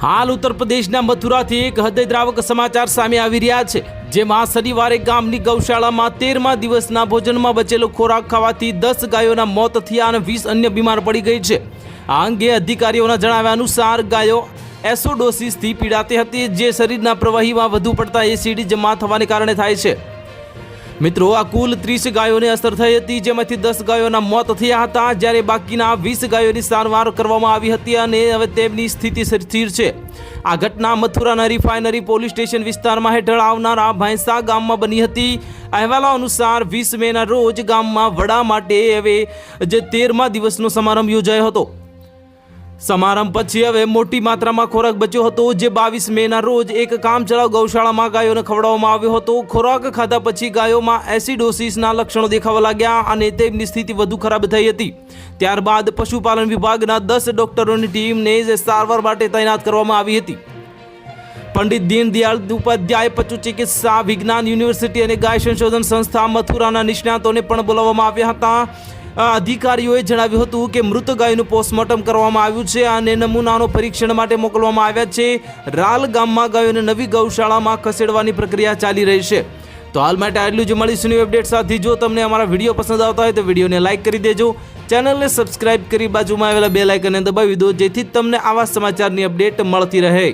હાલ ઉત્તર પ્રદેશના મથુરાથી એક હૃદયદ્રાવક સમાચાર સામે આવી રહ્યા છે, જેમાં શનિવારે ગામની ગૌશાળામાં 13મા દિવસના ભોજનમાં બચેલો ખોરાક ખાવાથી 10 ગાયોના મોત થયા અને 20 અન્ય બીમાર પડી ગઈ છે। આ અંગે અધિકારીઓના જણાવ્યા અનુસાર ગાયો એસિડોસિસથી પીડાતી હતી, જે શરીરના પ્રવાહીમાં વધુ પડતા એસિડ જમા થવાને કારણે થાય છે। મિત્રો, આ કુલ 30 ગાયોને અસર થઈ હતી, જેમાંથી 10 ગાયોના મોત થયા હતા, જ્યારે બાકીના 20 ગાયોની સારવાર કરવામાં આવી હતી અને હવે તેમની સ્થિતિ સ્થિર છે। આ ઘટના મથુરાના રિફાઇનરી પોલીસ સ્ટેશન વિસ્તારમાં હેઠળ આવનારા ભૈંસા ગામમાં બની હતી। અહેવાલો અનુસાર 20 મેના રોજ ગામમાં વડા માટે હવે જે 13મા દિવસનો સમારંભ યોજાયો હતો। સમારંભ પછી હવે મોટી માત્રામાં ખોરાક બચ્યો હતો, જે 22 મેના રોજ એક કામચલાઉ ગૌશાળામાં ગાયોને ખવડાવવામાં આવ્યો હતો। ખોરાક ખાધા પછી ગાયોમાં એસિડોસિસના લક્ષણો દેખાવા લાગ્યા અને તેમની સ્થિતિ વધુ ખરાબ થઈ હતી। ત્યારબાદ પશુપાલન વિભાગના 10 ડોક્ટરોની ટીમને સારવાર માટે તૈનાત કરવામાં આવી હતી। પંડિત દીનદયાળ ઉપાધ્યાય પશુ ચિકિત્સા વિજ્ઞાન યુનિવર્સિટી અને ગાય સંશોધન સંસ્થા મથુરાના નિષ્ણાતોને પણ બોલાવવામાં આવ્યા હતા। અધિકારીઓએ જણાવ્યું હતું કે મૃત ગાયનું પોસ્ટમોર્ટમ કરવામાં આવ્યું છે અને નમૂનાનો પરીક્ષણ માટે મોકલવામાં આવ્યા છે। રાલ ગામમાં ગાયોને નવી ગૌશાળામાં ખસેડવાની પ્રક્રિયા ચાલી રહી છે। તો હાલ માટે આટલું જ। મળીશું નવી અપડેટ સાથે। જો તમને અમારા વિડીયો પસંદ આવતા હોય તો વિડીયોને લાઇક કરી દેજો, ચેનલને સબસ્ક્રાઇબ કરી બાજુમાં આવેલા બેલ આઇકનને દબાવી દો, જેથી તમને આવા સમાચારની અપડેટ મળતી રહે।